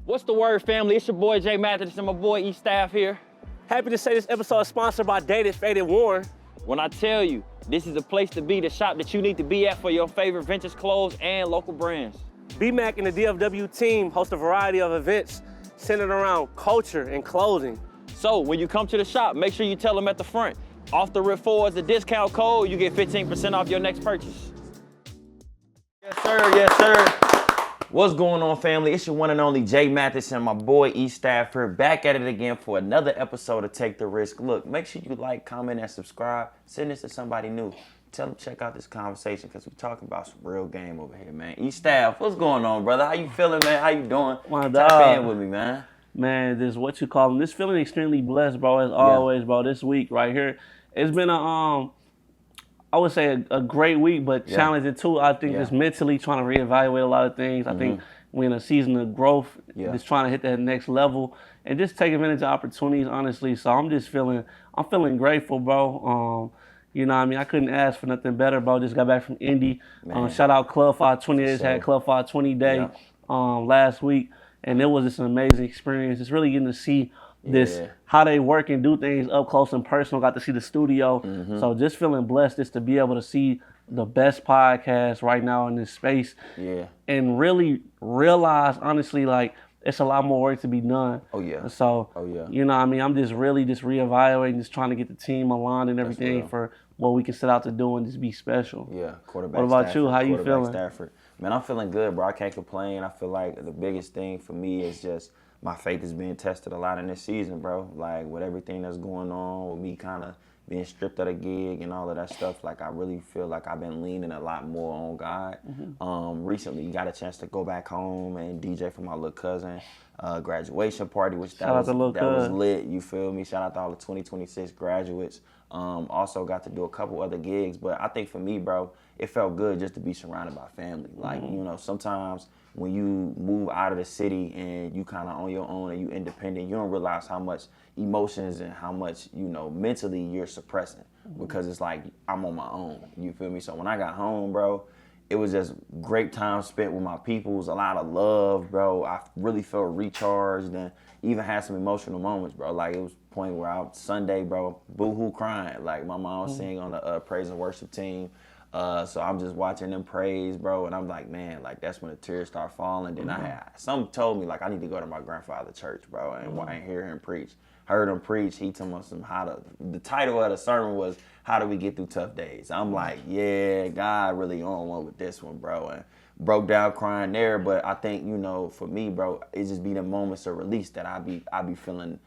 What's the word, family? It's your boy Jay Mathis and my boy Staff here. Happy to say this episode is sponsored by Dated Faded Warren. When I tell you, this is a place to be, the shop that you need to be at for your favorite vintage clothes and local brands. BMAC and the DFW team host a variety of events centered around culture and clothing. So when you come to the shop, make sure you tell them at the front, OFFTHARIP4 is the discount code, you get 15% off your next purchase. Yes, sir, yes, sir. What's going on, family? It's your one and only Jay Mathis and my boy Staff here, back at it again for another episode of Take the Risk. Look, make sure you like, comment, and subscribe. Send this to somebody new. Tell them check out this conversation because we're talking about some real game over here, man. Staff, what's going on, brother? How you feeling, man? How you doing? My Tap dog. in with me, man. Man, this what you call them. This feeling extremely blessed, bro, as always, bro. This week right here, it's been I would say a great week, but challenging too. I think just mentally trying to reevaluate a lot of things. I think we're in a season of growth, just trying to hit that next level and just take advantage of opportunities, honestly. So I'm feeling grateful, bro. You know what I mean? I couldn't ask for nothing better, bro. Just got back from Indy. Shout out Club 520. They just had Club 520 day last week, and it was just an amazing experience. It's really getting to see how they work and do things up close and personal. Got to see the studio. So just feeling blessed just to be able to see the best podcast right now in this space. And really realize, honestly, like, it's a lot more work to be done. So, you know what I mean? I'm just really reevaluating, just trying to get the team aligned and everything for what we can set out to do and just be special. Quarterback. What about you? How you feeling? Stafford. Man, I'm feeling good, bro. I can't complain. I feel like the biggest thing for me is just my faith is being tested a lot in this season, bro. Like, with everything that's going on, with me kind of being stripped of a gig and all of that stuff, like, I really feel like I've been leaning a lot more on God. Recently, got a chance to go back home and DJ for my little cousin graduation party, which that was lit, you feel me? Shout out to all the 2026 graduates. Also got to do a couple other gigs, but I think for me, bro, it felt good just to be surrounded by family. Like, you know, sometimes when you move out of the city and you kind of on your own and you independent, you don't realize how much emotions and how much, you know, mentally you're suppressing because it's like, I'm on my own, you feel me? So when I got home, bro, it was just great time spent with my peoples, a lot of love, bro. I really felt recharged and even had some emotional moments, bro. Like, it was a point where Sunday, bro, boo-hoo crying. Like, my mom was singing on the praise and worship team. So I'm just watching them praise, bro, and I'm like, man, like, that's when the tears start falling. Then some told me, like, I need to go to my grandfather's church, bro, and hear him preach. Heard him preach. He told us the title of the sermon was, How Do We Get Through Tough Days? I'm like, yeah, God really on one with this one, bro, and broke down crying there. But I think, you know, for me, bro, it just be the moments of release that I be feeling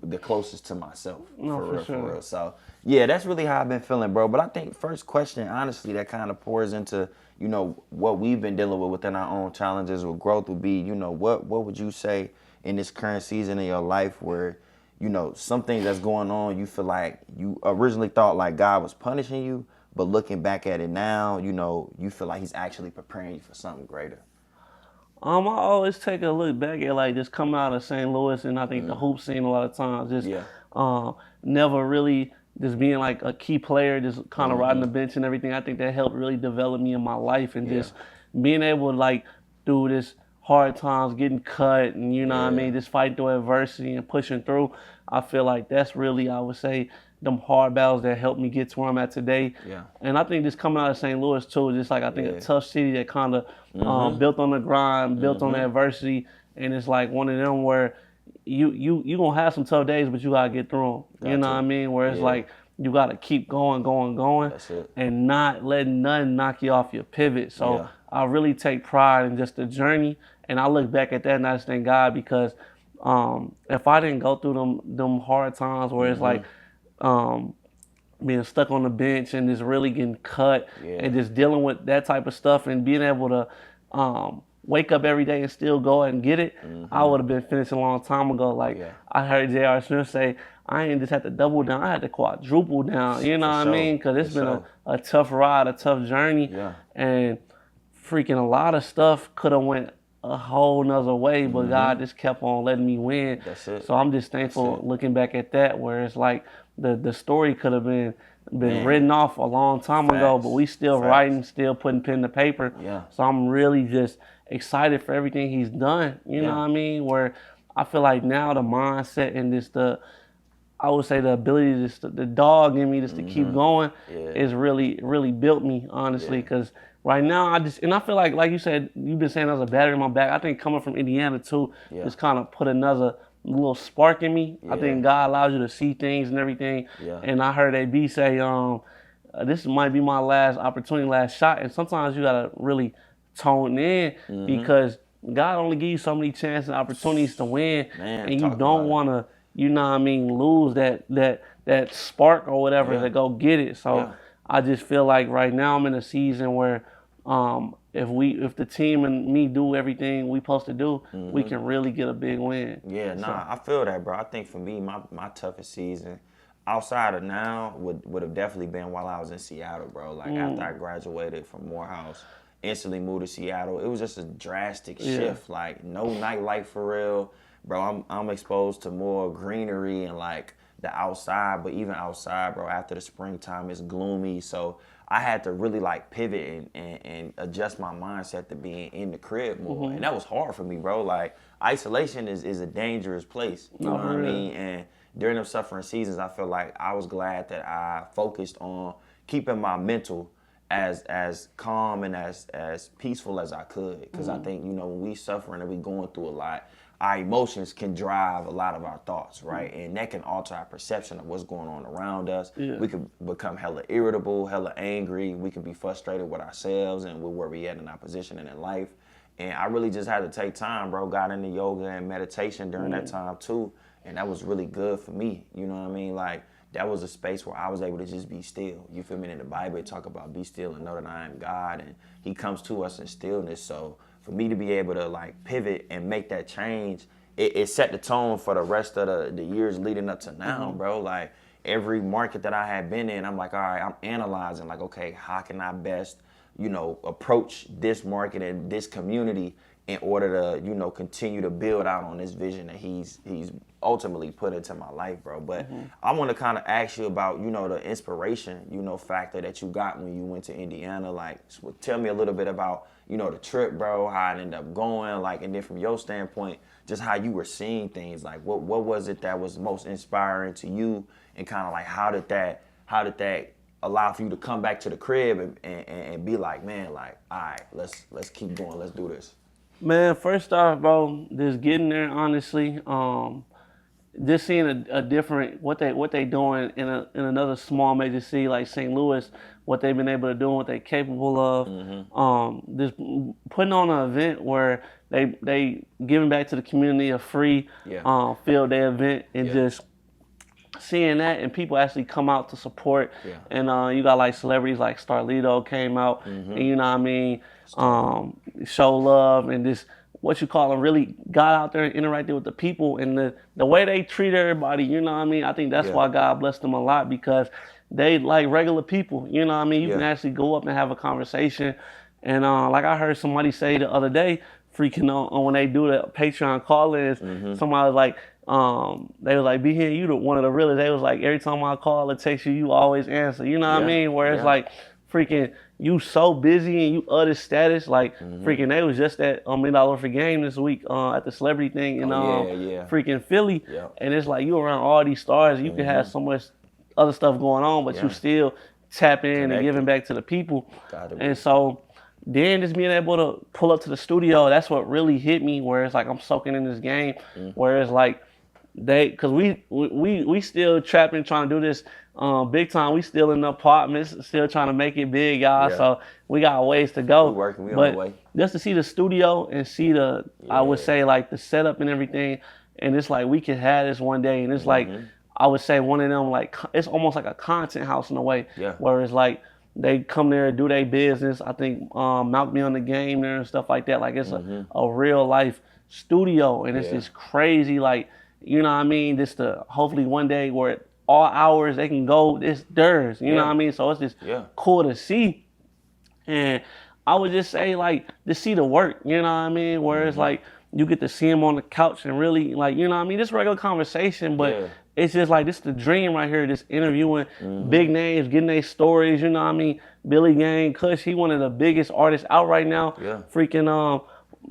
the closest to myself, for real. So, yeah, that's really how I've been feeling, bro. But I think first question, honestly, that kind of pours into, you know, what we've been dealing with within our own challenges with growth would be, you know, what would you say in this current season in your life where, you know, some things that's going on, you feel like you originally thought like God was punishing you, but looking back at it now, you know, you feel like he's actually preparing you for something greater? I always take a look back at, like, just coming out of St. Louis, and I think the hoop scene a lot of times just never really just being like a key player, just kind of riding the bench and everything. I think that helped really develop me in my life and just being able to, like, through this hard times, getting cut and, you know what I mean, just fighting through adversity and pushing through. I feel like that's really, I would say, them hard battles that helped me get to where I'm at today. And I think just coming out of St. Louis too, just like, I think a tough city that kind of built on the grind, built on the adversity, and it's like one of them where you gonna have some tough days, but you gotta get through them. You know what I mean? Where it's like you gotta keep going, and not letting nothing knock you off your pivot. So I really take pride in just the journey, and I look back at that and I just thank God because if I didn't go through them hard times where it's like being stuck on the bench and just really getting cut and just dealing with that type of stuff and being able to wake up every day and still go and get it, I would have been finished a long time ago. Like, I heard J.R. Smith say, I ain't just had to double down, I had to quadruple down, you know what I mean? Because it's been a tough ride, a tough journey, and freaking a lot of stuff could have went a whole nother way, but God just kept on letting me win. So I'm just thankful looking back at that, where it's like the story could have been written off a long time ago, but we still writing, still putting pen to paper. So I'm really just excited for everything he's done. You know what I mean? Where I feel like now the mindset and I would say the ability, the dog in me, just to keep going, is really built me, honestly. Because right now, I feel like you said, you've been saying there's a battery in my back. I think coming from Indiana too, just kind of put another little spark in me. I think God allows you to see things and everything. And I heard AB say, this might be my last opportunity, last shot. And sometimes you gotta really tone in because God only gives you so many chances and opportunities to win, and you don't want to, you know what I mean, lose that spark or whatever to go get it. So I just feel like right now I'm in a season where if the team and me do everything we supposed to do, we can really get a big win. I feel that, bro. I think for me, my toughest season outside of now would have definitely been while I was in Seattle, bro. Like after I graduated from Morehouse, instantly moved to Seattle. It was just a drastic shift. Like no nightlife for real, bro. I'm exposed to more greenery and like the outside, but even outside, bro, after the springtime it's gloomy. So I had to really like pivot and adjust my mindset to being in the crib more. And that was hard for me, bro. Like isolation is a dangerous place. You know what I mean? And during those suffering seasons, I feel like I was glad that I focused on keeping my mental as calm and as peaceful as I could. Because I think, you know, when we suffering and we going through a lot, our emotions can drive a lot of our thoughts, right? And that can alter our perception of what's going on around us. We could become hella irritable, hella angry. We could be frustrated with ourselves and with where we at in our position and in life. And I really just had to take time, bro. Got into yoga and meditation during that time too. And that was really good for me. You know what I mean? Like, that was a space where I was able to just be still. You feel me? In the Bible, it talk about be still and know that I am God. And he comes to us in stillness. So for me to be able to like pivot and make that change, it set the tone for the rest of the years leading up to now, bro. Like every market that I had been in, I'm like, all right, I'm analyzing like, okay, how can I best, you know, approach this market and this community in order to, you know, continue to build out on this vision that he's ultimately put into my life, bro. But I want to kind of ask you about, you know, the inspiration, you know, factor that you got when you went to Indiana. Like, tell me a little bit about, you know, the trip, bro, how it ended up going, like, and then from your standpoint, just how you were seeing things. Like, what was it that was most inspiring to you, and kind of like how did that allow for you to come back to the crib and be like, man, like, all right, let's keep going, let's do this. Man, first off, bro, just getting there, honestly, just seeing a different what they doing in another small major city like St. Louis, what they've been able to do, what they're capable of. Just putting on an event where they giving back to the community a free field day event, and just seeing that and people actually come out to support. And you got like celebrities like Starlito came out, and you know what I mean, show love and this, what you call them, really got out there and interacted with the people, and the way they treat everybody, you know what I mean? I think that's why God blessed them a lot, because they like regular people, you know what I mean? You can actually go up and have a conversation. And like I heard somebody say the other day, freaking on when they do the Patreon call-ins, somebody was like, they was like, be here, you one of the realest. They was like, every time I call or text you, you always answer, you know what I mean? Where it's like, freaking, you so busy and you other status, like freaking, they was just at $1 million for game this week at the celebrity thing in freaking Philly, and it's like you around all these stars, you can have so much other stuff going on, but you still tap in and giving back to the people. And so then just being able to pull up to the studio, that's what really hit me, where it's like I'm soaking in this game, where it's like because we still trapping, trying to do this big time. We still in the apartments, still trying to make it big, y'all. So we got ways to go. We working, we on the way. Just to see the studio and see I would say like the setup and everything, and it's like we could have this one day, and it's like I would say one of them, like it's almost like a content house in a way, where it's like they come there and do their business. I think Mount Me on the Game there and stuff like that. Like it's a real life studio, and it's just crazy, like, you know what I mean? Just to hopefully one day where all hours they can go, it's theirs, you know what I mean? So it's just cool to see. And I would just say, like, to see the work, you know what I mean? Where it's like you get to see them on the couch and really, like, you know what I mean? Just regular conversation, but it's just like, this is the dream right here, just interviewing big names, getting their stories, you know what I mean? Billy Gang, Kush, he one of the biggest artists out right now. Freaking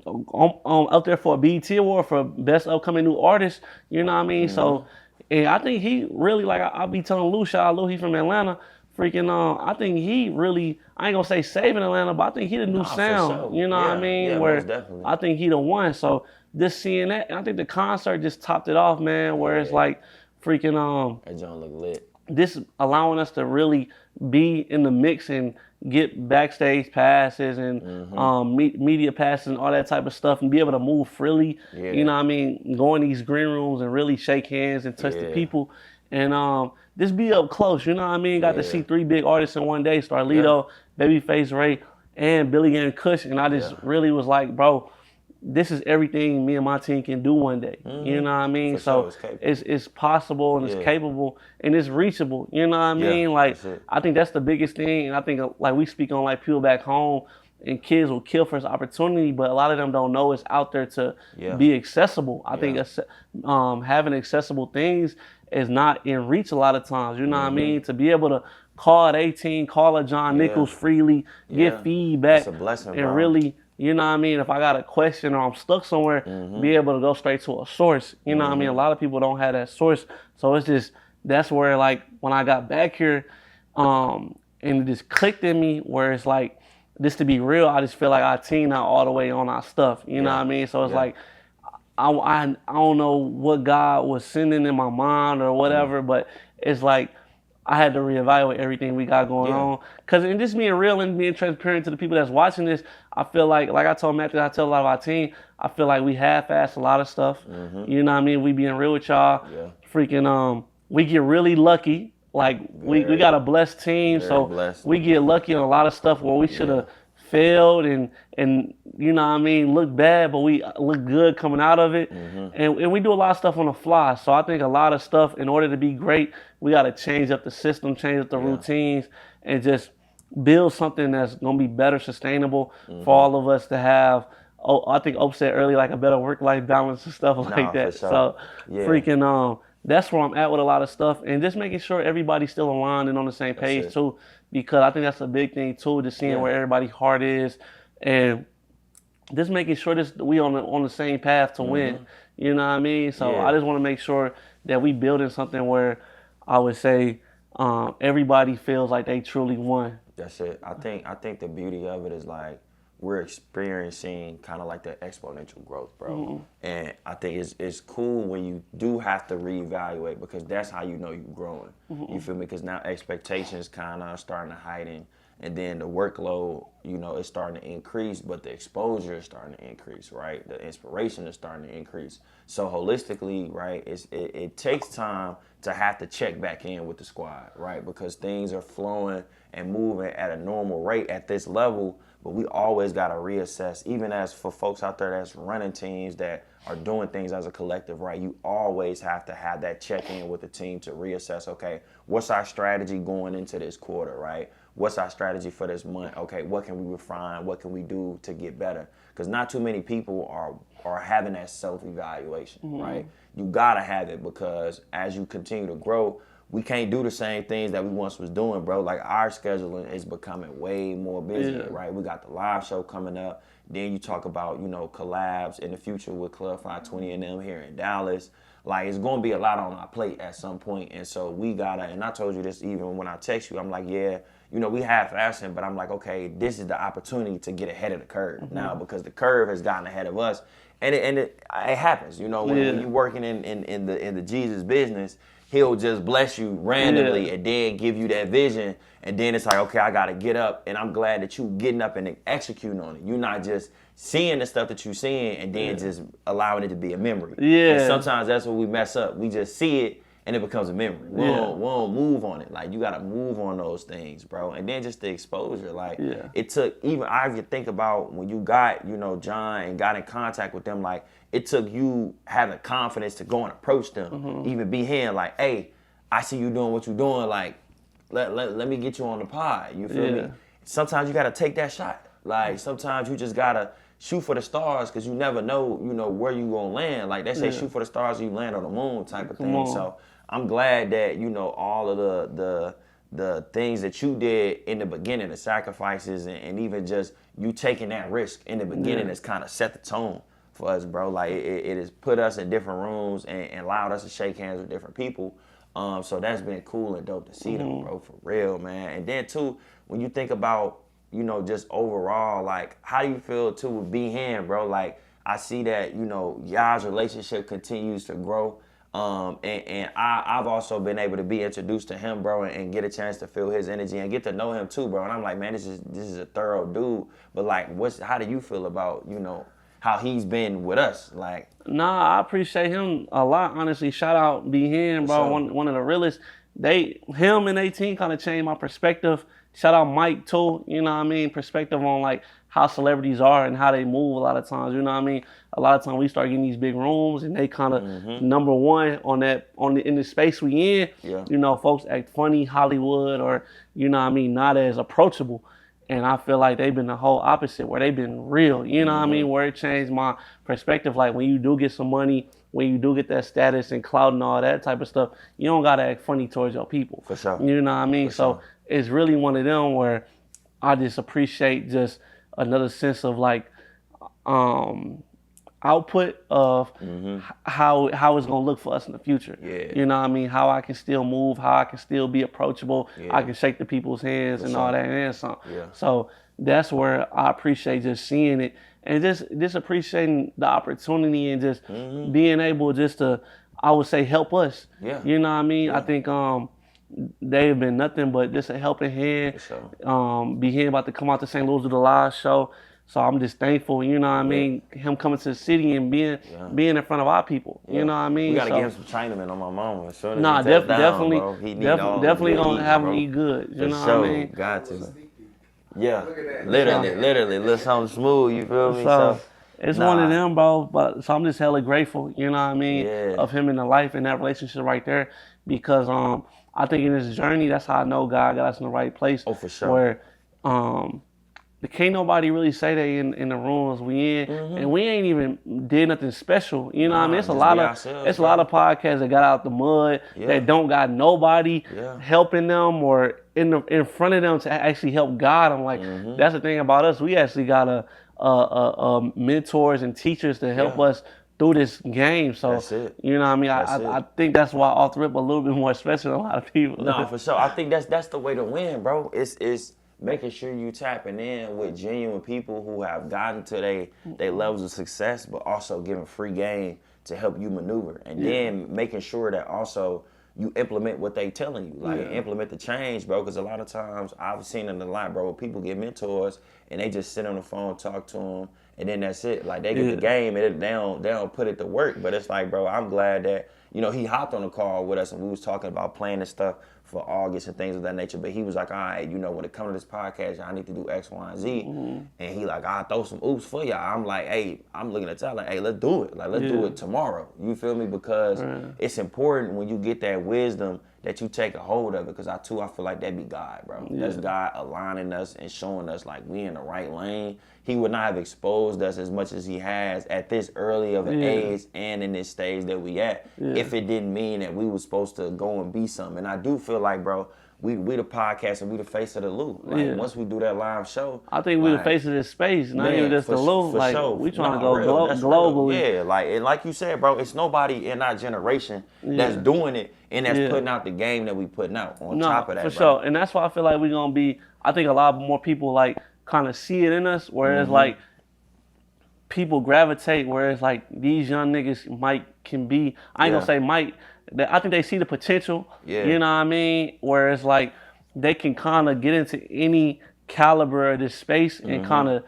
up there for a BET award for best upcoming new artist. You know what I mean? So, and I think he really like I'll be telling Lou, shout out Lou, he from Atlanta. Freaking I think he really, I ain't gonna say saving Atlanta, but I think he the new sound. Sure. You know what I mean? Yeah, where most definitely. I think he the one. So just seeing that, and I think the concert just topped it off, man. Where it's like freaking that joint look lit. This allowing us to really be in the mix and get backstage passes and media passes and all that type of stuff and be able to move freely. Yeah. You know what I mean? Go in these green rooms and really shake hands and touch the people. And just be up close, you know what I mean? Got to see 3 big artists in one day, Starlito, Babyface Ray, and Billy and Kush. And I just really was like, bro, this is everything me and my team can do one day. You know what I mean? So it's possible and it's capable and it's reachable. You know what I mean? Like, I think that's the biggest thing. And I think like we speak on like people back home and kids will kill for this opportunity, but a lot of them don't know it's out there to be accessible. I think having accessible things is not in reach a lot of times. You know what I mean? To be able to call at 18, call a John Nichols freely, get feedback, it's a blessing, and bro. Really, you know what I mean? If I got a question or I'm stuck somewhere, be able to go straight to a source. You know what I mean? A lot of people don't have that source. So it's just, that's where like, when I got back here, and it just clicked in me where it's like, this to be real, I just feel like our team not all the way on our stuff. You know what I mean? So it's like, I don't know what God was sending in my mind or whatever, but it's like, I had to reevaluate everything we got going on. Cause in just being real and being transparent to the people that's watching this, I feel like I told Mathis, I tell a lot of our team, I feel like we half-assed a lot of stuff. You know what I mean? We being real with y'all. Freaking, we get really lucky. Like we got a blessed team, so we get lucky on a lot of stuff where we should have failed and you know what I mean, look bad, but we look good coming out of it. And we do a lot of stuff on the fly. So I think a lot of stuff, in order to be great, we got to change up the system, change up the routines, and just build something that's going to be better sustainable for all of us to have. I think Ope said earlier, like a better work-life balance and stuff like that. Sure. So freaking, that's where I'm at with a lot of stuff, and just making sure everybody's still aligned and on the same page too, because I think that's a big thing too, just seeing where everybody's heart is, and just making sure we on the same path to win. You know what I mean? So I just want to make sure that we building something where I would say everybody feels like they truly won. That's it. I think the beauty of it is like, we're experiencing kind of like the exponential growth, bro. And I think it's cool when you do have to reevaluate, because that's how you know you're growing. You feel me? Because now expectations kind of starting to heighten, and then the workload, you know, is starting to increase, but the exposure is starting to increase, right? The inspiration is starting to increase. So holistically, right, it takes time to have to check back in with the squad, right? Because things are flowing and moving at a normal rate at this level, but we always got to reassess, even as for folks out there that's running teams that are doing things as a collective, right? You always have to have that check-in with the team to reassess, okay, what's our strategy going into this quarter, right? What's our strategy for this month? Okay, what can we refine? What can we do to get better? Because not too many people are having that self-evaluation, right? You got to have it, because as you continue to grow, we can't do the same things that we once was doing, bro. Like, our scheduling is becoming way more busy, right? We got the live show coming up. Then you talk about, you know, collabs in the future with Club 520 and them here in Dallas. Like, it's going to be a lot on our plate at some point. And so we got to, and I told you this even when I text you, I'm like, yeah, you know, we half-assing, but I'm like, okay, this is the opportunity to get ahead of the curve now, because the curve has gotten ahead of us. And it happens, you know, when you're working in the Jesus business, he'll just bless you randomly and then give you that vision. And then it's like, okay, I got to get up. And I'm glad that you getting up and executing on it. You're not just seeing the stuff that you're seeing and then just allowing it to be a memory. And sometimes that's where we mess up. We just see it and it becomes a memory. We don't move on it. Like, you got to move on those things, bro. And then just the exposure. Like, it took, even I can think about when you got, you know, John and got in contact with them, like, it took you having confidence to go and approach them, even be here like, hey, I see you doing what you're doing. Like, let me get you on the pod. You feel me? Sometimes you got to take that shot. Like, sometimes you just got to shoot for the stars, because you never know, you know, where you going to land. Like, they say shoot for the stars, you land on the moon type of thing. So I'm glad that, you know, all of the the things that you did in the beginning, the sacrifices, and even just you taking that risk in the beginning has kind of set the tone for us, bro. Like it has put us in different rooms and allowed us to shake hands with different people. So that's been cool and dope to see them, bro, for real, man. And then too, when you think about, just overall, like, how do you feel too with B-Hand, bro? Like, I see that, y'all's relationship continues to grow. And I've also been able to be introduced to him, bro, and get a chance to feel his energy and get to know him too, bro. And I'm like, man, this is a thorough dude. But like, how do you feel about, how he's been with us? Like, nah, I appreciate him a lot, honestly. Shout out B-Hand, bro, one of the realest. Him and 18 kind of changed my perspective. Shout out Mike too, perspective on like how celebrities are and how they move a lot of times, A lot of times we start getting these big rooms and they kind of number one in the space we in. Yeah. Folks act funny, Hollywood, or not as approachable. And I feel like they've been the whole opposite, where they've been real, where it changed my perspective. Like when you do get some money, when you do get that status and clout and all that type of stuff, you don't gotta act funny towards your people. For sure. You know what I mean? So it's really one of them where I just appreciate just another sense of like output of how it's gonna look for us in the future. Yeah. You know what I mean? How I can still move, how I can still be approachable, I can shake the people's hands and all that and some. Yeah. So that's where I appreciate just seeing it and just appreciating the opportunity and just being able just to, I would say, help us. Yeah. You know what I mean? Yeah. I think they've been nothing but just a helping hand. B-Hand about to come out to St. Louis to the live show. So I'm just thankful, you know what I mean? Him coming to the city and being in front of our people, you know what I mean? We gotta get him some Chinamen on my mama. As soon as nah, he down, definitely, bro. He definitely gonna have him eat good, you know what I mean? Got to. Yeah, literally, little something smooth, you feel me? So it's one of them, bro. But so I'm just hella grateful, you know what I mean, of him in the life and that relationship right there, because I think in this journey, that's how I know God got us in the right place. Oh, for sure. Where can't nobody really say they in the rooms we in, and we ain't even did nothing special. You know what I mean? It's a lot of podcasts that got out the mud that don't got nobody helping them or in front of them to actually help guide them. Like that's the thing about us. We actually got a mentors and teachers to help us through this game. So you know what I mean? I think that's why OFFTHARIP a little bit more special than a lot of people. No, for sure. I think that's the way to win, bro. It's making sure you tapping in with genuine people who have gotten to their levels of success, but also giving free game to help you maneuver. And then making sure that also you implement what they telling you. Like implement the change, bro. Because a lot of times I've seen it a lot, bro. People get mentors and they just sit on the phone, talk to them, and then that's it. Like they get the game and they don't put it to work. But it's like, bro, I'm glad that he hopped on the call with us and we was talking about playing and stuff for August and things of that nature. But he was like, all right, when it comes to this podcast, y'all need to do X, Y, and Z. And he like, I'll throw some oops for y'all. I'm like, hey, I'm looking at y'all like, hey, let's do it. Like, let's do it tomorrow. You feel me? Because it's important when you get that wisdom that you take a hold of it. Because I feel like that be God, bro. That's God aligning us and showing us like we in the right lane. He would not have exposed us as much as he has at this early of an age and in this stage that we at if it didn't mean that we was supposed to go and be something. And I do feel like, bro, we the podcast and we the face of the loop. Like once we do that live show, I think we the face of this space, not even just the loop. Like we trying to go globally. Yeah, like you said, bro, it's nobody in our generation that's doing it and that's putting out the game that we putting out on top of that. For sure. And that's why I feel like we're gonna be, I think a lot more people like kind of see it in us, whereas like people gravitate, whereas like these young niggas can be, I ain't gonna say might, I think they see the potential, you know what I mean? Whereas like they can kind of get into any caliber of this space and kind of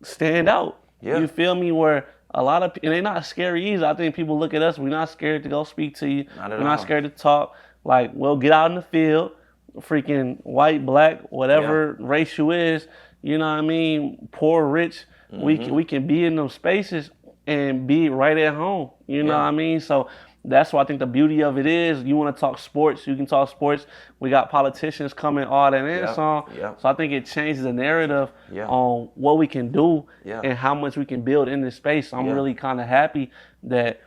stand out. You feel me? Where a lot of, and they're not scary either. I think people look at us, we're not scared to go speak to you. We're not scared to talk. Like, we'll get out in the field, freaking white, black, whatever race you is, you know what I mean? Poor, rich, we can be in those spaces and be right at home, you know what I mean? So that's what I think the beauty of it is. You want to talk sports, you can talk sports. We got politicians coming, all that and some. So I think it changes the narrative on what we can do and how much we can build in this space. So I'm really kind of happy that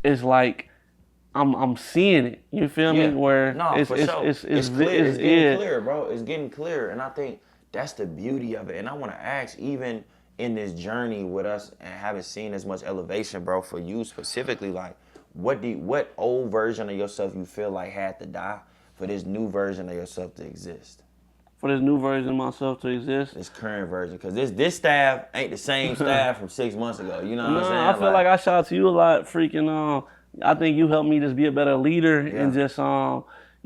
it's like, I'm seeing it. You feel me? Where it's clear. It's getting clear, bro. It's getting clear, and I think that's the beauty of it. And I want to ask, even in this journey with us and haven't seen as much elevation, bro, for you specifically, like, what old version of yourself you feel like had to die for this new version of yourself to exist? For this new version of myself to exist? This current version. Because this staff ain't the same staff from 6 months ago. You know what I'm saying? I feel like I shout out to you a lot, freaking, I think you helped me just be a better leader and just, you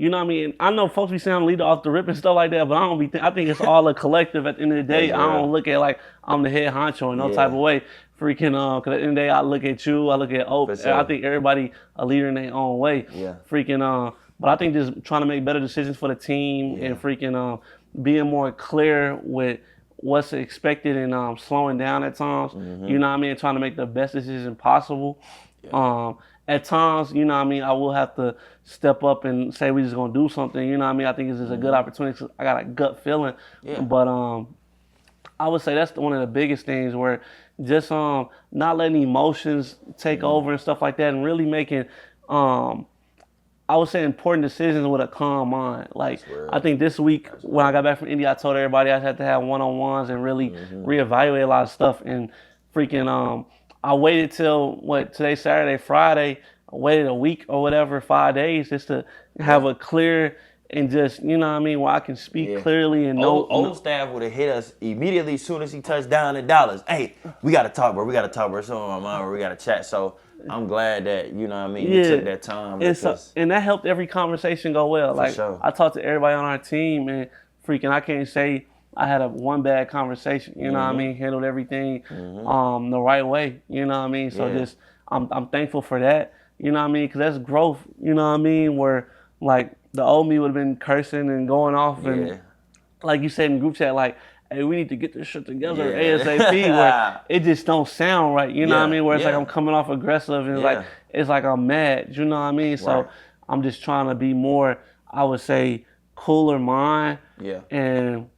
know what I mean? I know folks be saying I'm a leader off the rip and stuff like that, but I think it's all a collective at the end of the day. I don't look at like I'm the head honcho in no type of way. Freaking, because at the end of the day, I look at you, I look at Oak. Sure. I think everybody a leader in their own way. Freaking, but I think just trying to make better decisions for the team and freaking being more clear with what's expected and slowing down at times. You know what I mean? Trying to make the best decision possible. At times, you know what I mean, I will have to step up and say we just gonna do something. You know what I mean? I think it's just a good opportunity. 'Cause I got a gut feeling. But I would say that's one of the biggest things, where just not letting emotions take over and stuff like that, and really making I would say important decisions with a calm mind. Like, I think this week when I got back from Indy, I told everybody I had to have one-on-ones and really reevaluate a lot of stuff. And freaking, I waited till, today's Saturday, Friday, I waited a week or whatever, 5 days, just to have a clear and just, you know what I mean, where I can speak clearly and know. Old staff would have hit us immediately as soon as he touched down in Dallas. Hey, we got to talk, bro. It's on my mind, bro. We got to chat. So I'm glad that, you know what I mean, you took that time. And that helped every conversation go well. Like, I talked to everybody on our team, and freaking, I can't say I had one bad conversation, you know what I mean, handled everything the right way, you know what I mean? So just, I'm thankful for that, you know what I mean? Because that's growth, you know what I mean? Where, like, the old me would have been cursing and going off and, like you said in group chat, like, hey, we need to get this shit together ASAP, where it just don't sound right, you know what I mean? Where it's like I'm coming off aggressive and it's like I'm mad, you know what I mean? So I'm just trying to be more, I would say, cooler mind. And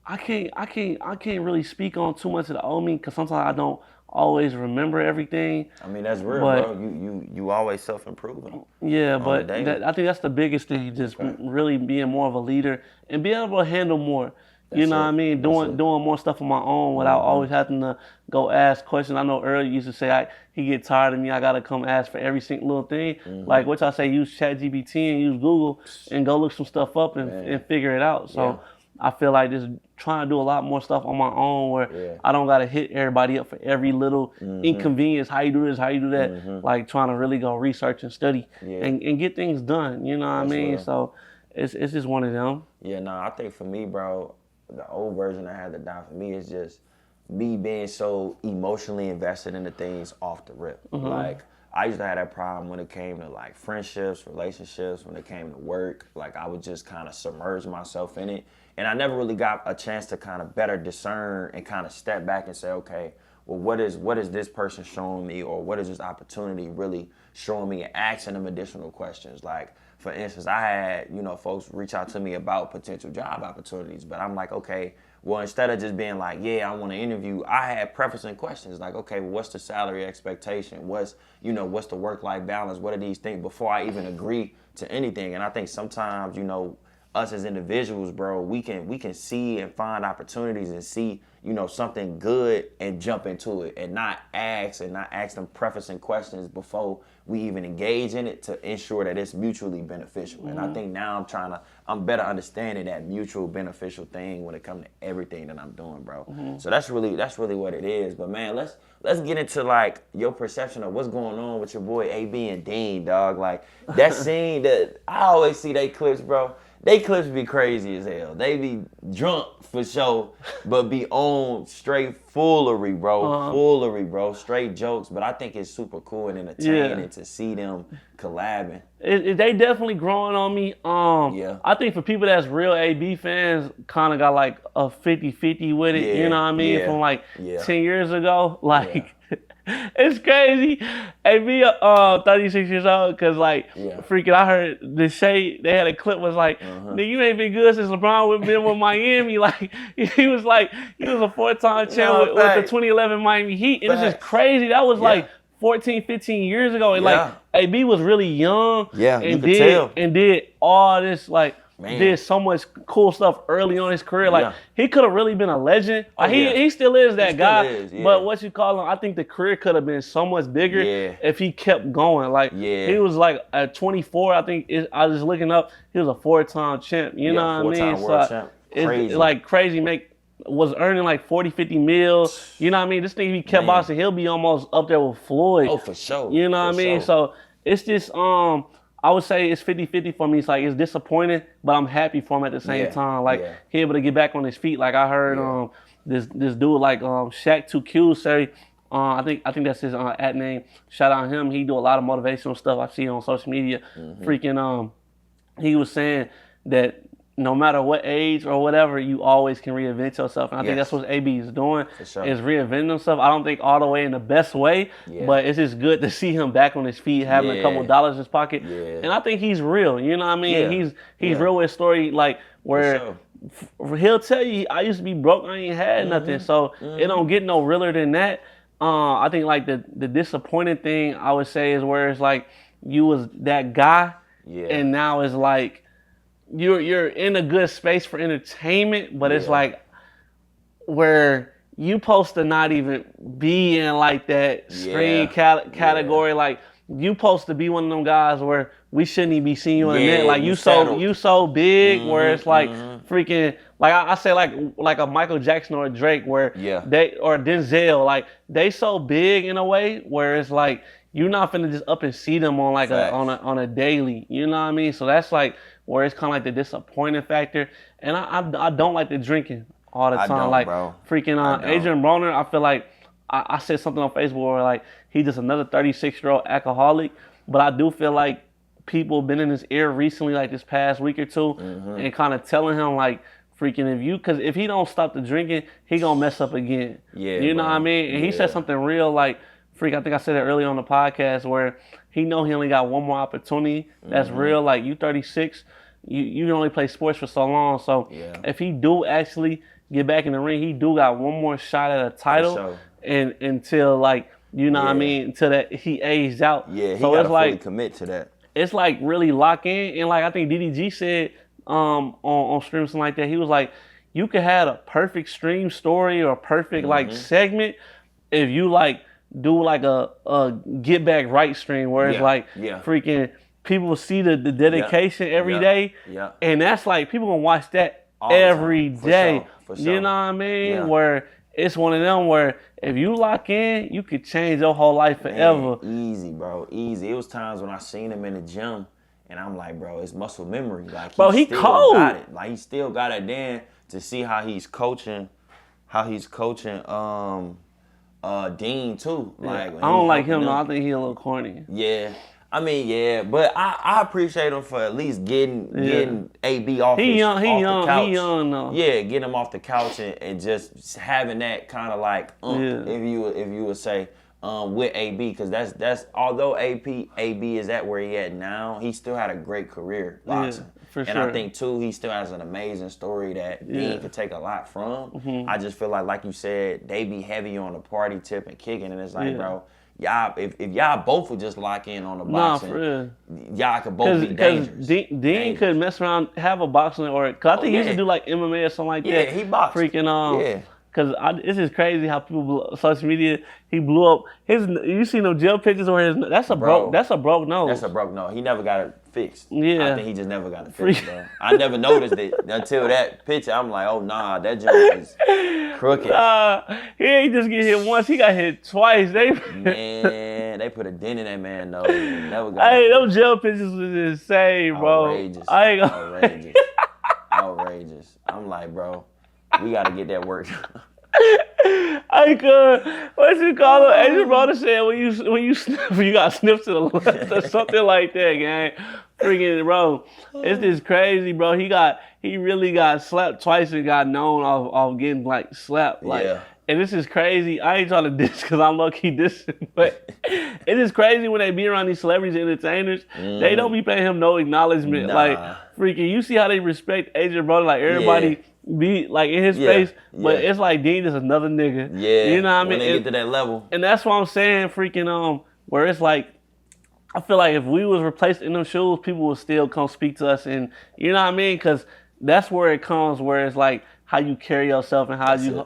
I can't really speak on too much of the old me, because sometimes I don't always remember everything. I mean, that's real, bro. You always self-improving. Yeah, but I think that's the biggest thing, just really being more of a leader and being able to handle more. You know what I mean? Doing more stuff on my own without always having to go ask questions. I know earlier you used to say, he get tired of me, I got to come ask for every single little thing. Like, which I say, use ChatGPT and use Google and go look some stuff up and figure it out. So I feel like just trying to do a lot more stuff on my own, where I don't got to hit everybody up for every little inconvenience. How you do this, how you do that. Like, trying to really go research and study and get things done. You know what I mean? Real. So it's just one of them. Yeah, no, I think for me, bro, the old version I had to die for me is just me being so emotionally invested in the things off the rip. Like, I used to have that problem when it came to, like, friendships, relationships, when it came to work. Like, I would just kind of submerge myself in it. And I never really got a chance to kind of better discern and kind of step back and say, okay, well, what is this person showing me, or what is this opportunity really showing me, and asking them additional questions. Like, for instance, I had, folks reach out to me about potential job opportunities, but I'm like, okay, well, instead of just being like, I want to interview, I had prefacing questions like, okay, well, what's the salary expectation? What's the work-life balance? What are these things before I even agree to anything? And I think sometimes, us as individuals, bro, we can see and find opportunities and see, something good and jump into it, and not ask them prefacing questions before we even engage in it, to ensure that it's mutually beneficial. And I think now I'm better understanding that mutual beneficial thing when it comes to everything that I'm doing, bro. So that's really what it is. But man, let's get into, like, your perception of what's going on with your boy AB and Dean, dog. Like, that scene that I always see they clips, bro. They clips be crazy as hell. They be drunk for sure, but be on straight foolery, bro. Foolery, bro. Straight jokes. But I think it's super cool and entertaining to see them collabing. They definitely growing on me. I think for people that's real AB fans, kind of got like a 50-50 with it. You know what I mean? From like 10 years ago. Like, it's crazy. AB 36 years old, because like freaking, I heard the shade, they had a clip was like, nigga, you ain't been good since LeBron been with Miami. Like, he was a 4-time champ with the 2011 Miami Heat. And it's just crazy. That was like 14, 15 years ago. And like AB was really young. Yeah, you could tell. And did all this like did so much cool stuff early on in his career. Like he could have really been a legend. He still is that guy. But what you call him, I think the career could have been so much bigger if he kept going. Like he was like at 24, I think I was just looking up, he was a 4-time champ. You know what I mean? World champ. It's like crazy. Was earning like 40, 50 mil. You know what I mean? This thing, if he kept boxing, he'll be almost up there with Floyd. Oh, for sure. You know what I mean? So it's just I would say it's 50-50 for me. It's like it's disappointing, but I'm happy for him at the same time. Like he able to get back on his feet. Like I heard this dude like Shaq 2Q say, I think that's his at name. Shout out him. He do a lot of motivational stuff I see on social media. Freaking he was saying that no matter what age or whatever, you always can reinvent yourself. And I think that's what AB is doing, is reinventing himself. I don't think all the way in the best way, but it's just good to see him back on his feet, having a couple dollars in his pocket. And I think he's real, you know what I mean? He's real with his story, like where he'll tell you, I used to be broke, I ain't had nothing. So it don't get no realer than that. I think like the disappointing thing I would say is where it's like you was that guy and now it's like, you're in a good space for entertainment, but it's like where you supposed to not even be in like that screen category. Like you supposed to be one of them guys where we shouldn't even be seeing you in the net. Like you so big where it's like freaking like I say like a Michael Jackson or a Drake where they or Denzel, like they so big in a way where it's like you're not finna just up and see them on like on a daily. You know what I mean? So that's like where it's kind of like the disappointing factor. And I don't like the drinking all the time. Like freaking Adrian Broner, I feel like I said something on Facebook where like he's just another 36-year-old alcoholic. But I do feel like people been in his ear recently, like this past week or two, and kind of telling him like, freaking because if he don't stop the drinking, he gonna mess up again. You know what I mean? And he said something real like, I think I said it earlier on the podcast where he know he only got one more opportunity. That's real. Like you 36, you can only play sports for so long. So if he do actually get back in the ring, he do got one more shot at a title, and until like you know what I mean, until that he aged out. He so gotta it's like fully commit to that. It's like really lock in, and like I think DDG said on stream something like that. He was like, you could have a perfect stream story or a perfect like segment if you like do like a get back right stream where it's like freaking people see the dedication every day, and that's like people gonna watch that every day. For sure. You know what I mean? Where it's one of them where if you lock in, you could change your whole life forever. Man, easy, bro, easy. It was times when I seen him in the gym, and I'm like, bro, it's muscle memory. Like, bro, he cold. Got it. Like he still got it. Then to see how he's coaching, Dean too. Like I don't like him though. I think he a little corny. I mean, but I appreciate him for at least getting AB off the couch. He young though. Yeah, getting him off the couch and just having that kind of like if you would say with AB, because that's although AB is at where he at now, he still had a great career boxing. For sure. And I think too, he still has an amazing story that Dean could take a lot from. I just feel like you said, they be heavy on the party tip and kicking, and it's like, bro, y'all, if y'all both would just lock in on the boxing, y'all could both be dangerous. Dean could mess around, have a boxing, or cause I think he used to do like MMA or something like that. Yeah, he boxed. Freaking Cause this is crazy how people social media. He blew up you seen those jail pictures where that's a broke nose. That's a broke nose. He never got it fixed. Yeah, I think he just never got it fixed, bro. I never noticed it until that picture. I'm like, oh nah, that jump is crooked. He ain't just get hit once. He got hit twice. Man, they put a dent in that man nose. Never got. Hey, those jail pictures was insane, bro. Outrageous. Outrageous. I'm like, bro, we gotta get that worked. I could. What you call it? Adrian Broner said when you sniff, you got sniffed to the left or something like that, gang. Freaking bro, it's just crazy, bro. He really got slapped twice and got known off getting like slapped, like. And this is crazy. I ain't trying to diss because I'm low-key dissing, but it is crazy when they be around these celebrities and entertainers. They don't be paying him no acknowledgement. Like, freaking, you see how they respect Adrian Brody, like everybody be like in his face, but it's like Dean is another nigga. Yeah, you know what I mean? When they get to that level, and that's what I'm saying. Freaking where it's like, I feel like if we was replaced in them shoes, people would still come speak to us, and you know what I mean? Because that's where it comes, where it's like how you carry yourself and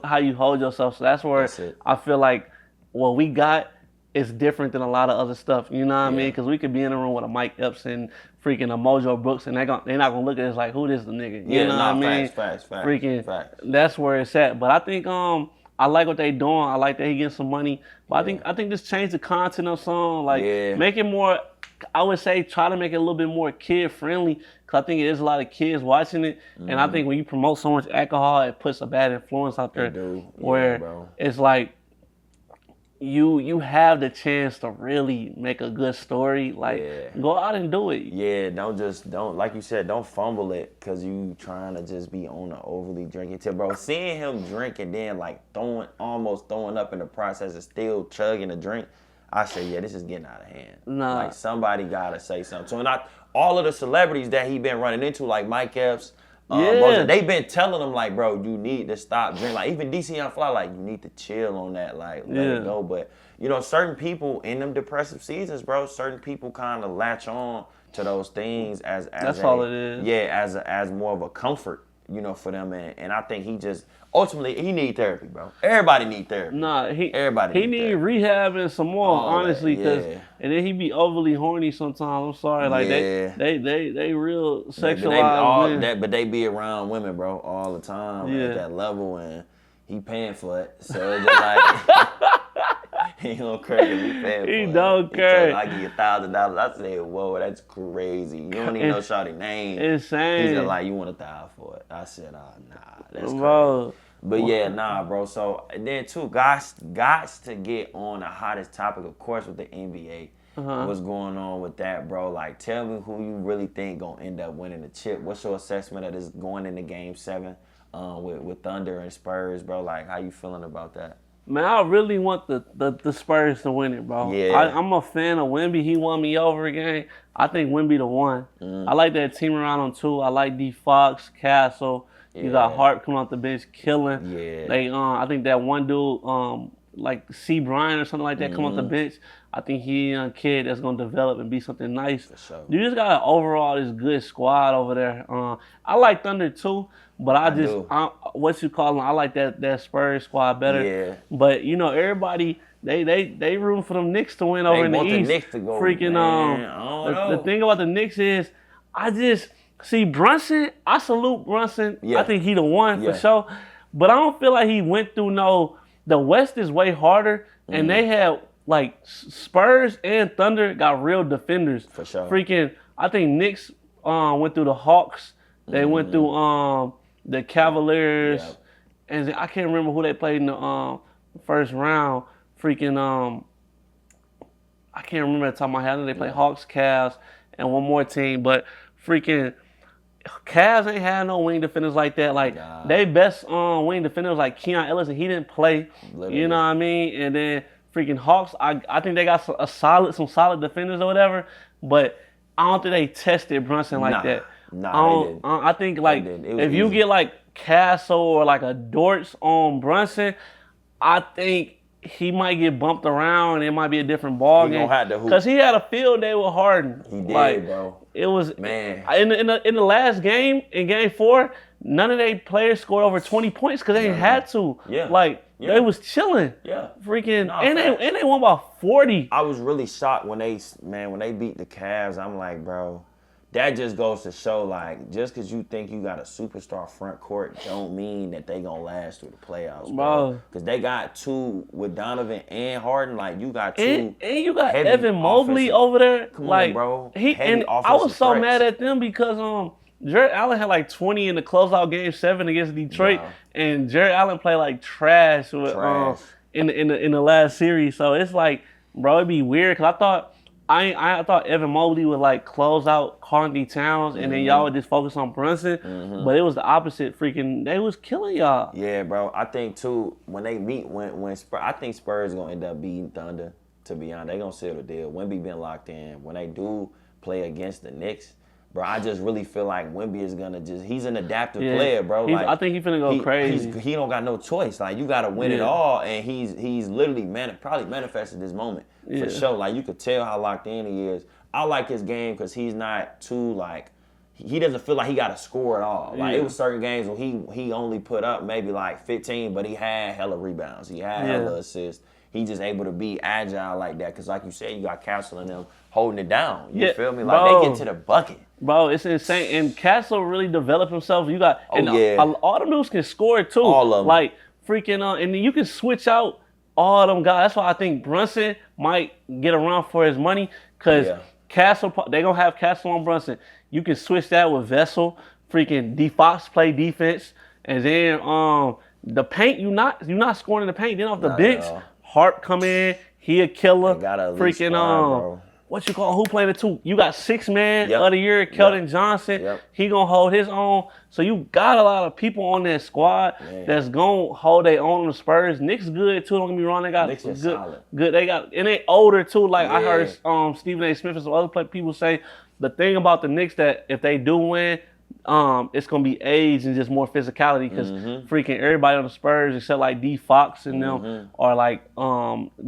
how you hold yourself. So that's where I feel like what we got is different than a lot of other stuff. You know what I mean? Because we could be in a room with a Mike Epps and freaking a Mojo Brooks, and they're not gonna look at us like, who this the nigga? You know what I mean? Facts. Freaking, that's where it's at. But I think I like what they doing. I like that he getting some money. But I think just change the content of song, like make it more. I would say try to make it a little bit more kid friendly, because I think there's a lot of kids watching it, and I think when you promote so much alcohol, it puts a bad influence out there. Where it's like you have the chance to really make a good story. Like go out and do it. Yeah, don't like you said, don't fumble it because you trying to just be on the overly drinking tip, bro. Seeing him drink and then like almost throwing up in the process and still chugging a drink, I say, this is getting out of hand. Like somebody gotta say something. So not all of the celebrities that he been running into, like Mike Epps, they been telling him like, bro, you need to stop drinking. Like even DC Young Fly, like you need to chill on that, like let it go. But you know, certain people in them depressive seasons, bro, certain people kind of latch on to those things as all it is. Yeah, as more of a comfort, you know, for them. And I think he just ultimately he need therapy, bro. Everybody need therapy. He need rehab and some more, honestly, because and then he be overly horny sometimes. I'm sorry, like they real sexualized. But they be around women, bro, all the time at that level, and he paying for it. So it's just like he don't care if he paying for it. He don't care. I give you $1,000. I said, whoa, that's crazy. You don't even know shawty's name. Insane. He's just like, you want $1,000 for it? I said, oh nah, that's crazy. But bro. So then too, guys to get on the hottest topic, of course, with the NBA. What's going on with that, bro? Like, tell me who you really think gonna end up winning the chip. What's your assessment of this going into Game 7 with Thunder and Spurs, bro? Like, how you feeling about that? Man, I really want the Spurs to win it, bro. Yeah. I'm a fan of Wemby. He won me over again. I think Wemby the one. I like that team around him too. I like D Fox, Castle. You got Hart coming off the bench, killing. Yeah. I think that one dude, like C. Bryant or something like that, come off the bench. I think he a young kid that's gonna develop and be something nice. For sure. You just got overall this good squad over there. I like Thunder too, but I like that Spurs squad better. Yeah. But you know, everybody they rooting for them Knicks to win over in the East. The Knicks to go. Freaking the thing about the Knicks is I just see Brunson. I salute Brunson. I think he the one for sure. But I don't feel like he went through the West is way harder, and they had like Spurs and Thunder got real defenders. For sure. Freaking, I think Knicks went through the Hawks. They went through the Cavaliers, and I can't remember who they played in the first round. Freaking, I can't remember at the top of my head. I know they played Hawks, Cavs, and one more team, but freaking Cavs ain't had no wing defenders like that. Like they best wing defender was like Keon Ellis, and he didn't play. Literally. You know what I mean? And then freaking Hawks, I think they got some solid defenders or whatever, but I don't think they tested Brunson like that. They didn't. I think like if you get like Castle or like a Dortz on Brunson, I think he might get bumped around and it might be a different ball game. Because he had a field day with Harden. He did, bro. It was man. In the last game, in Game 4, none of their players scored over 20 points because they ain't had to. They was chilling. Freaking and they won by 40. I was really shocked when they beat the Cavs. I'm like, bro, that just goes to show, like, just because you think you got a superstar front court don't mean that they gonna last through the playoffs, bro. Because they got two with Donovan and Harden. Like, you got two. And you got Evan Mobley over there. Come on, bro. I was so mad at them because Jared Allen had like 20 in the closeout Game 7 against Detroit, and Jared Allen played like trash with in the last series. So it's like, bro, it'd be weird because I thought Evan Mobley would like close out Karl-Anthony Towns and then y'all would just focus on Brunson, but it was the opposite. Freaking, they was killing y'all. Yeah, bro. I think too when they meet when I think Spurs gonna end up beating Thunder. To be honest, they gonna seal the deal. Wemby been locked in. When they do play against the Knicks, bro, I just really feel like Wemby is gonna he's an adaptive player, bro. Like, I think he's finna go crazy. He don't got no choice. Like, you gotta win it all, and he's literally probably manifested this moment for sure. Like, you could tell how locked in he is. I like his game because he's not too like. He doesn't feel like he got to score at all. Like, it was certain games where he only put up maybe like 15, but he had hella rebounds. He had hella assists. He just able to be agile like that because, like you said, you got Castle and them holding it down. You feel me? Like, they get to the bucket. Bro, it's insane. And Castle really developed himself. You got all the dudes can score too. All of them. Like, freaking and then you can switch out all them guys. That's why I think Brunson might get around for his money because Castle, they gonna have Castle on Brunson. You can switch that with Vessel, freaking D Fox play defense, and then the paint you not scoring in the paint. Then off the bench, Harp come in, he a killer. Freaking what you call who playing the two? You got 6-man of the year, Keldon Johnson. He gonna hold his own. So you got a lot of people on that squad that's gonna hold their own on the Spurs. Knicks good too. Don't get me wrong. They got good. They got and they older too. Like I heard Stephen A. Smith and some other people say the thing about the Knicks that if they do win, it's gonna be age and just more physicality because freaking everybody on the Spurs except like D Fox and them are like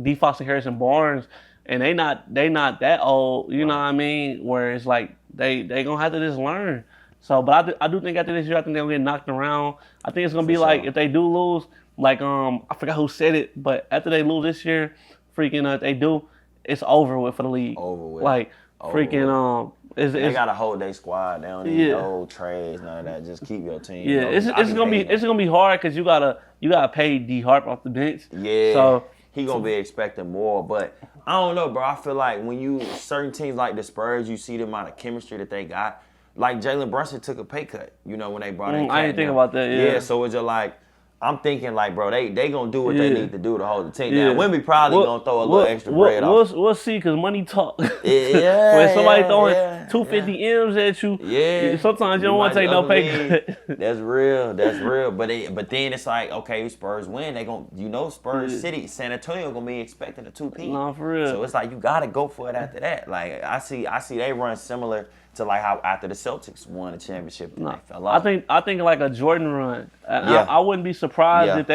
D Fox and Harrison Barnes. And they not that old, you know what I mean? Where it's like they gonna have to just learn. So, but I do think after this year, I think they'll get knocked around. I think it's gonna be like if they do lose, like I forgot who said it, but after they lose this year, freaking if they do, it's over with for the league. Over with. Like freaking they gotta hold their squad. They don't need no trades, none of that. Just keep your team. Yeah, it's gonna be hard because you gotta pay D Harp off the bench. Yeah. So he gonna be expecting more, but I don't know, bro. I feel like when certain teams like the Spurs, you see the amount of chemistry that they got. Like Jalen Brunson took a pay cut, you know, when they brought in. I didn't think about that. Yeah, so it's just like I'm thinking like, bro, they gonna do what they need to do to hold the team down. Wemby probably gonna throw a little extra bread off. We'll see, cause money talk. Yeah. When somebody throwing 250 M's at you, sometimes you don't want to take no pay cut. That's real. That's real. But then it's like, okay, Spurs win. They gonna, Spurs City, San Antonio gonna be expecting a 2-peat. No, for real. So it's like you gotta go for it after that. Like I see they run similar to like how after the Celtics won the championship, they fell off. I think like a Jordan run. I wouldn't be surprised if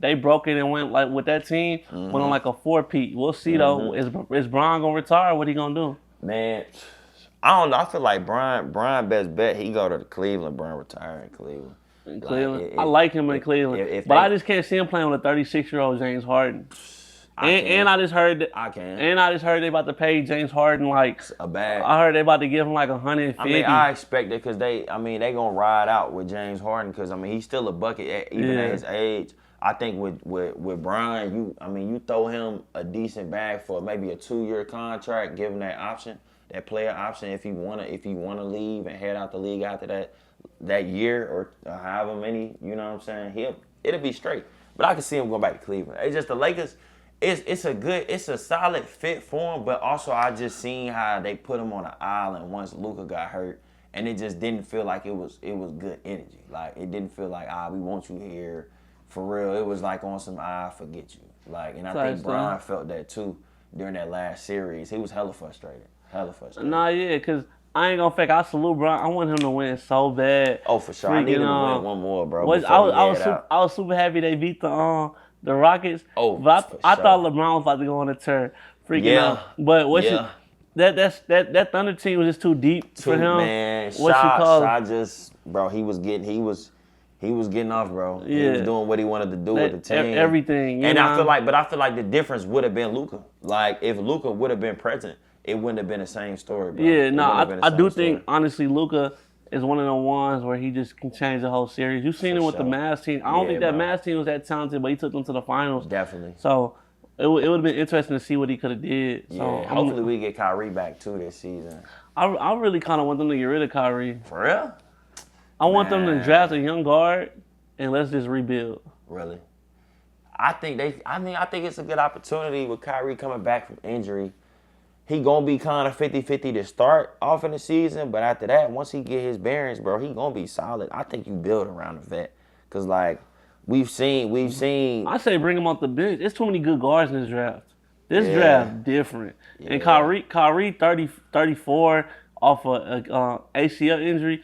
they broke it and went like with that team went on like a 4-peat. We'll see though. Is Bron gonna retire? What he gonna do? Man, I don't know. I feel like Bron best bet he go to Cleveland. Bron retire in Cleveland. I like him in Cleveland, but I just can't see him playing with a 36-year-old James Harden. I just heard they about to pay James Harden like a bag. I heard they about to give him like 150. I mean, I expect it because they gonna ride out with James Harden because he's still a bucket even at his age. I think with Brian, you throw him a decent bag for maybe a 2-year contract, give him that option, that player option if he wanna leave and head out the league after that year or however many, you know what I'm saying? It'll be straight. But I can see him going back to Cleveland. It's just the Lakers. It's a solid fit for him, but also I just seen how they put him on an island once Luka got hurt, and it just didn't feel like it was good energy. Like it didn't feel like we want you here, for real. It was like on some forget you. Like, and I think Brian felt that too during that last series. He was hella frustrated. Nah, yeah, cause I ain't gonna fake. I salute Brian. I want him to win so bad. Oh, for sure. I need him to win one more, bro. I was super happy they beat the Rockets. Oh, but I thought LeBron was about to go on a turn. But that Thunder team was just too deep for him. Man, Shai just, bro, he was getting off, bro. Yeah. He was doing what he wanted to do with the team. Everything. I feel like the difference would have been Luka. Like if Luka would have been present, it wouldn't have been the same story, bro. Yeah, I do think honestly Luka is one of the ones where he just can change the whole series. You've seen it with the Mavs team. I don't think that Mavs team was that talented, but he took them to the finals. Definitely. So it would have been interesting to see what he could have did. So hopefully we get Kyrie back too this season. I really kind of want them to get rid of Kyrie. For real? I want them to draft a young guard and let's just rebuild. Really? I think it's a good opportunity with Kyrie coming back from injury. He gonna be kind of 50-50 to start off in the season, but after that, once he get his bearings, bro, he gonna be solid. I think you build around the vet, cause like we've seen. I say bring him off the bench. There's too many good guards in this draft. This draft different. Yeah. And Kyrie 30, 34, off a ACL injury.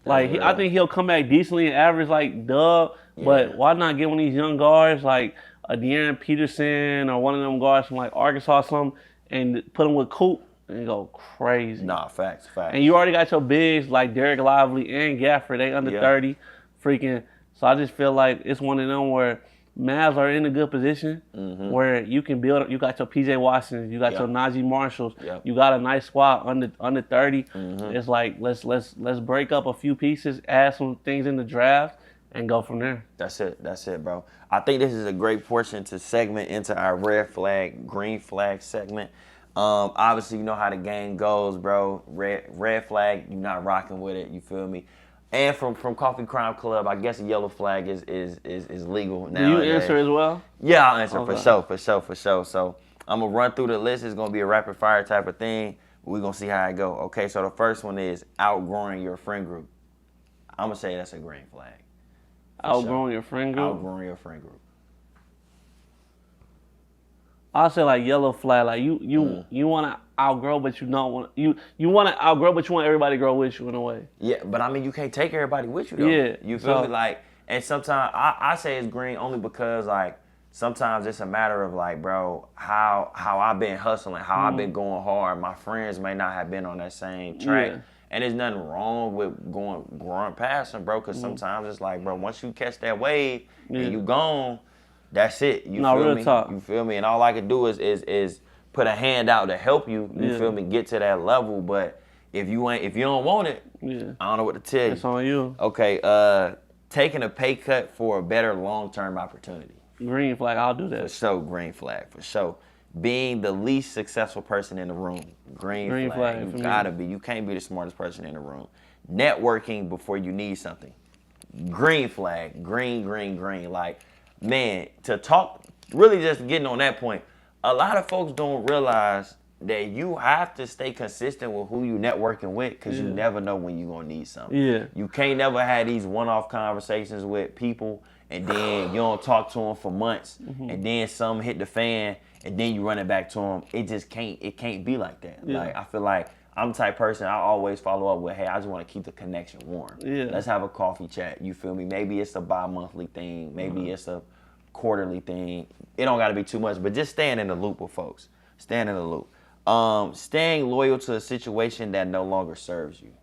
Like I think he'll come back decently and average like dub. Yeah. But why not get one of these young guards like a De'Aaron Peterson or one of them guards from like Arkansas or something and put him with Coop and go crazy. Nah, facts. And you already got your bigs like Derek Lively and Gafford. They under 30, freaking. So I just feel like it's one of them where Mavs are in a good position where you can build. You got your PJ Washington, you got your Najee Marshalls, you got a nice squad under 30. It's like let's break up a few pieces, add some things in the draft, and go from there. That's it, bro. I think this is a great portion to segment into our red flag, green flag segment. Obviously, you know how the game goes, bro. Red flag, you're not rocking with it. You feel me? And from Coffee Crime Club, I guess a yellow flag is legal now. Do you answer as well? Yeah, I'll answer for sure. So I'm gonna run through the list. It's gonna be a rapid fire type of thing. We're gonna see how it go. Okay, so the first one is outgrowing your friend group. I'm gonna say that's a green flag. Outgrowing your friend group? Outgrowing your friend group. I'll say like yellow flag. Like you want to outgrow, but you don't want you want to outgrow, but you want everybody to grow with you in a way. Yeah, but I mean you can't take everybody with you though. Yeah, you feel me? Like, and sometimes I say it's green only because like sometimes it's a matter of like, bro, how I've been hustling, how I've been going hard. My friends may not have been on that same track. Yeah. And there's nothing wrong with growing past them, bro. Because sometimes it's like, bro, once you catch that wave and you gone. That's it. You feel me? Talk. You feel me? And all I can do is put a hand out to help you. You feel me? Get to that level. But if you don't want it, I don't know what to tell you. It's on you. Okay. Taking a pay cut for a better long-term opportunity. Green flag. I'll do that. For sure. Green flag. For sure. Being the least successful person in the room. Green flag. You gotta be. You can't be the smartest person in the room. Networking before you need something. Green flag. Green. Like. Man, to talk, really just getting on that point, a lot of folks don't realize that you have to stay consistent with who you networking with because you never know when you're going to need something. Yeah. You can't never have these one-off conversations with people and then you don't talk to them for months and then some hit the fan and then you run it back to them. It can't be like that. Yeah. Like, I feel like I'm the type of person, I always follow up with, hey, I just want to keep the connection warm. Yeah. Let's have a coffee chat. You feel me? Maybe it's a bi-monthly thing. Maybe it's a quarterly thing. It don't got to be too much, but just staying in the loop with folks. Staying in the loop. Staying loyal to a situation that no longer serves you.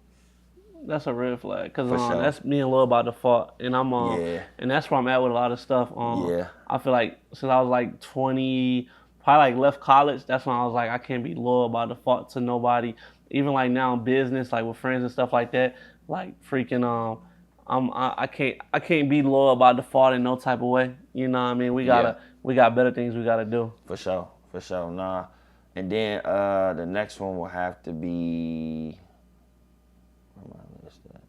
That's a red flag, because that's being loyal by default. And I'm and that's where I'm at with a lot of stuff. I feel like since I was like 20, probably like left college, that's when I was like, I can't be loyal by default to nobody. Even like now in business, like with friends and stuff like that, like freaking I can't be loyal by default in no type of way. You know what I mean? We got better things we gotta do. For sure. Nah. And then the next one will have to be, where am I list at?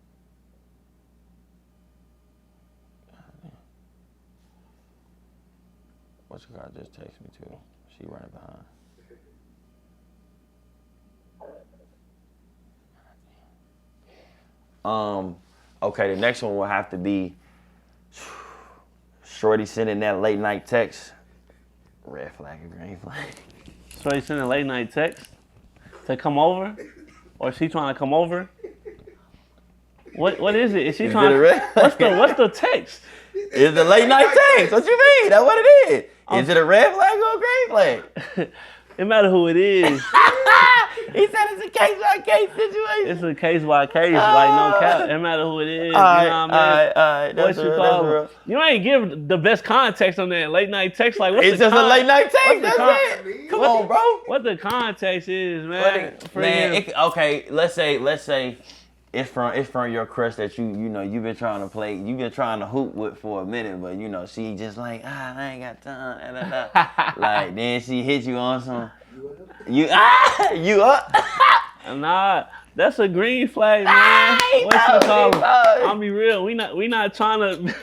What's the guy just text me to? She running behind. Okay, the next one will have to be Shorty sending that late night text. Red flag or green flag? Shorty sending a late night text to come over? Or is she trying to come over? What is it? Is she trying to, what's the text? It's a late night text. What you mean? That's what it is. Is it a red flag or a green flag? It matter who it is. He said it's a case-by-case situation. It's a case-by-case, like no cap. It matter who it is. All right, you know what I mean? That's real. You ain't give the best context on that late night text. Like, what's it's just a late night text. That's it. Come on, bro. What the context is, man? Okay. Let's say it's from your crush that you've been trying to play. You've been trying to hoop with for a minute, but she just like I ain't got time. Like then she hit you on some. You up? Nah, that's a green flag, man. What's you call it? I'll be real. We not trying to.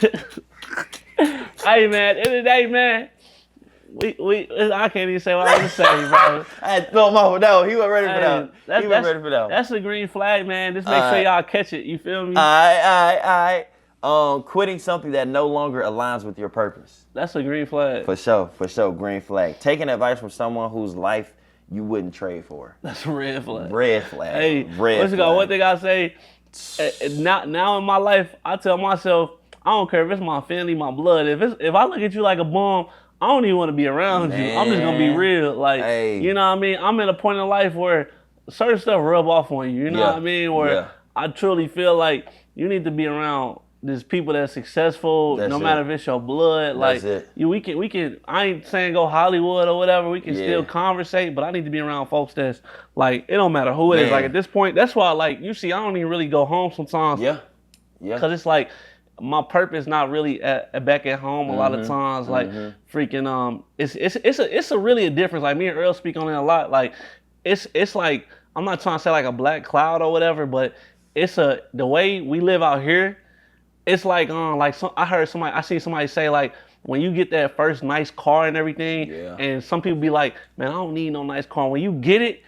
Hey, man. End of the day, man. I can't even say what I was saying, bro. I had to throw him off with that one. He wasn't ready for that. He wasn't ready for that one. That's a green flag, man. Just make sure y'all catch it. You feel me? All right. Quitting something that no longer aligns with your purpose. That's a green flag. For sure. Green flag. Taking advice from someone whose life you wouldn't trade for. That's a red flag. Red flag. Hey, red flag. One thing I say, now in my life, I tell myself, I don't care if it's my family, my blood. If I look at you like a bum, I don't even want to be around you. I'm just gonna be real. Like, you know what I mean? I'm at a point in life where certain stuff rub off on you. You know what I mean? Where I truly feel like you need to be around these people that's successful, no matter if it's your blood. Like, we can. I ain't saying go Hollywood or whatever. We can still conversate, but I need to be around folks that's like, it don't matter who it is. Like, at this point, that's why, like, you see, I don't even really go home sometimes. Yeah. Because it's like, my purpose not really back at home a lot of times. Like, freaking, it's really a difference. Like, me and Earl speak on it a lot. Like, it's like, I'm not trying to say like a black cloud or whatever, but the way we live out here. It's like, I see somebody say, like, when you get that first nice car and everything, and some people be like, man, I don't need no nice car. When you get it,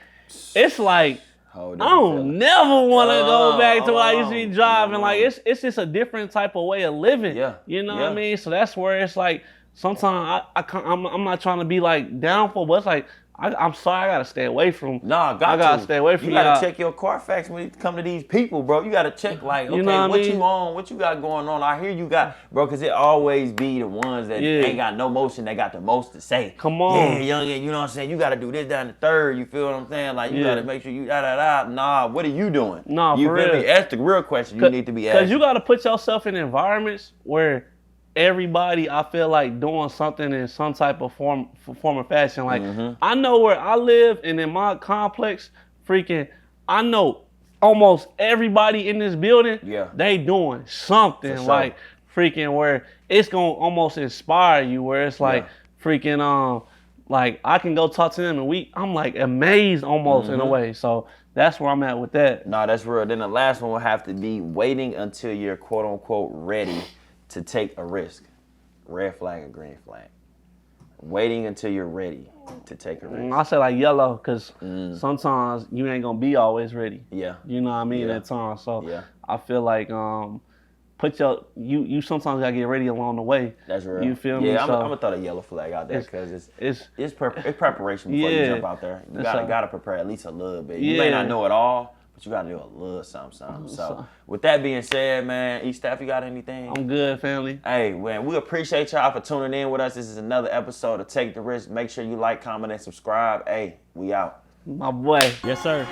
it's like, I don't never want to go back to what I used to be driving. Like, it's just a different type of way of living. You know what I mean? So that's where it's like, sometimes I'm not trying to be like downfall, but it's like, I'm sorry, I gotta stay away from. I gotta stay away from. You gotta check your Carfax when you come to these people, bro. You gotta check, like, okay, what you on? What you got going on? I hear you got, bro, because it always be the ones that ain't got no motion, that got the most to say. Come on. Yeah, young, you know what I'm saying? You gotta do this down the third. You feel what I'm saying? Like, you gotta make sure you Nah, what are you doing? Nah, you for feel real. me? Ask the real question you need to be asking. Because you gotta put yourself in environments where everybody, I feel like, doing something in some type of form or fashion. Like, I know where I live, and in my complex, freaking, I know almost everybody in this building, they doing something. Like, freaking, where it's gonna almost inspire you, where it's like, freaking, like, I can go talk to them, and I'm like amazed almost in a way. So that's where I'm at with that. No, that's real. Then the last one will have to be waiting until you're quote unquote ready to take a risk. Red flag or green flag? Waiting until you're ready to take a risk. I say like yellow, because sometimes you ain't gonna be always ready. Yeah. You know what I mean? At times. So I feel like you sometimes gotta get ready along the way. That's real. You feel me? Yeah, I'm gonna throw the yellow flag out there, because it's preparation before you jump out there. You gotta prepare at least a little bit. You may not know it all, but you gotta do a little something. So with that being said, man, Staff, you got anything? I'm good, family. Hey, man, we appreciate y'all for tuning in with us. This is another episode of Take the Risk. Make sure you like, comment, and subscribe. Hey, we out. My boy. Yes, sir.